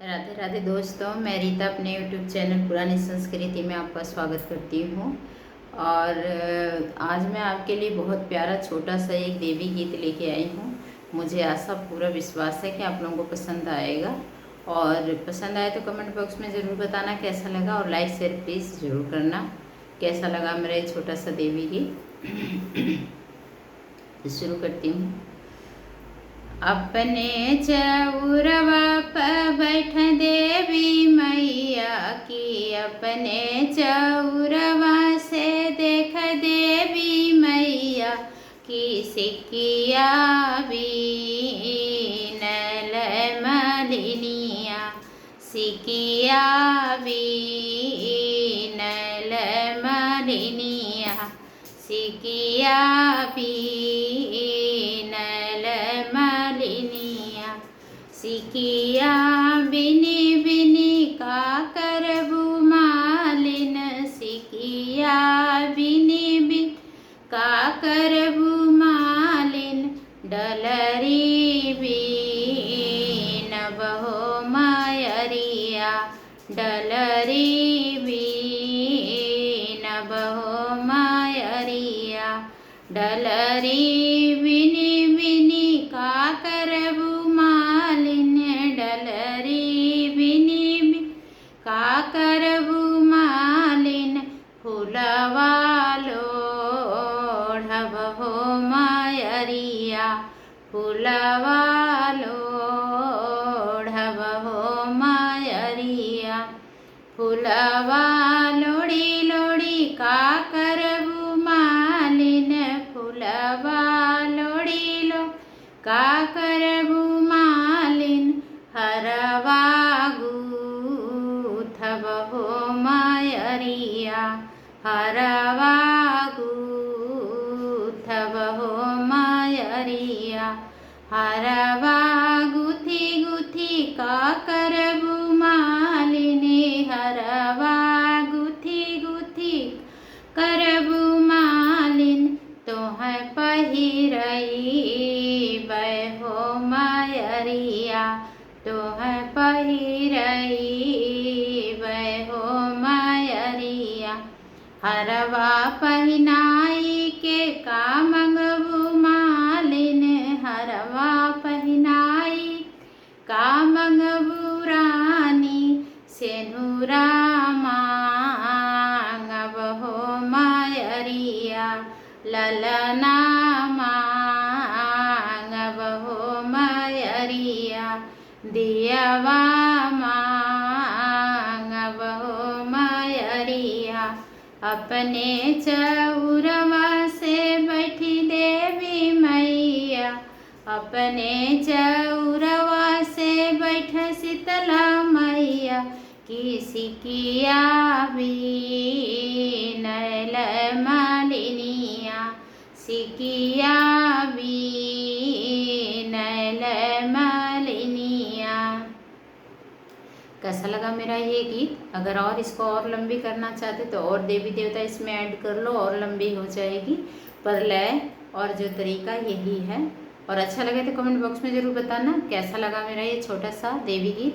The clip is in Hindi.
राधे राधे दोस्तों, मैं रीता अपने यूट्यूब चैनल पुरानी संस्कृति में आपका स्वागत करती हूँ। और आज मैं आपके लिए बहुत प्यारा छोटा सा एक देवी गीत लेके आई हूँ। मुझे आशा पूरा विश्वास है कि आप लोगों को पसंद आएगा, और पसंद आए तो कमेंट बॉक्स में ज़रूर बताना कैसा लगा, और लाइक शेयर प्लीज़ ज़रूर करना कैसा लगा मेरा ये छोटा सा देवी गीत। शुरू करती हूँ। अपने चौरवा पर बैठ देवी मैया की, अपने चौरवा से देख देवी मैया की, सिकिया बीनल मलिनिया, सिकिया बीनल मलिनिया, सिकिया बीनल मलिनिया, सिकिया बिनी बिनी का करबू मालिन, सिकिया बिनी बिनी का करबू मालिन, डलरी बीन बहो मायरिया, डलरी बीन बहो मायरिया, डलरी बिनी बिनी का करबू मालिन, डलरी बिनी बिनी का करबू मालिन, फुलवा लोढ़बहो मायरिया, फुलवा लोढ़बहो मायरिया, फुलवा लोड़ी लोड़ी का करबू मालिन, फुलवा लोड़ी लो का करबू मालिन, हरवा गूथबहो मायरिया, हरवा गूथबहो मायरिया, हरवा गुथी गुथी का करबू मालिन, हरवा गुथी गुथी करबू मालिन, तोह पहिरई बहो मायरिया, तोह पहिरई बहो मायरिया, हरवा पहिनाई के का मंगबू मालिन, हरवा पहिनाई का मंगबू रानी, सेनुरा मांगबहो मायरिया, ललना मांगबहो मायरिया, दियवा मांगबहो मायरिया, अपने चौरवा से बैठी देवी मैया, अपने चौरवा से बैठ शीतला मैया की, सिकिया बीनल मालिनिया, सिकिया बीनल मालिनिया। कैसा लगा मेरा ये गीत? अगर और इसको और लंबी करना चाहते तो और देवी देवता इसमें ऐड कर लो, और लंबी हो जाएगी, पर लय और जो तरीका यही है। और अच्छा लगे तो कमेंट बॉक्स में ज़रूर बताना कैसा लगा मेरा ये छोटा सा देवी गीत।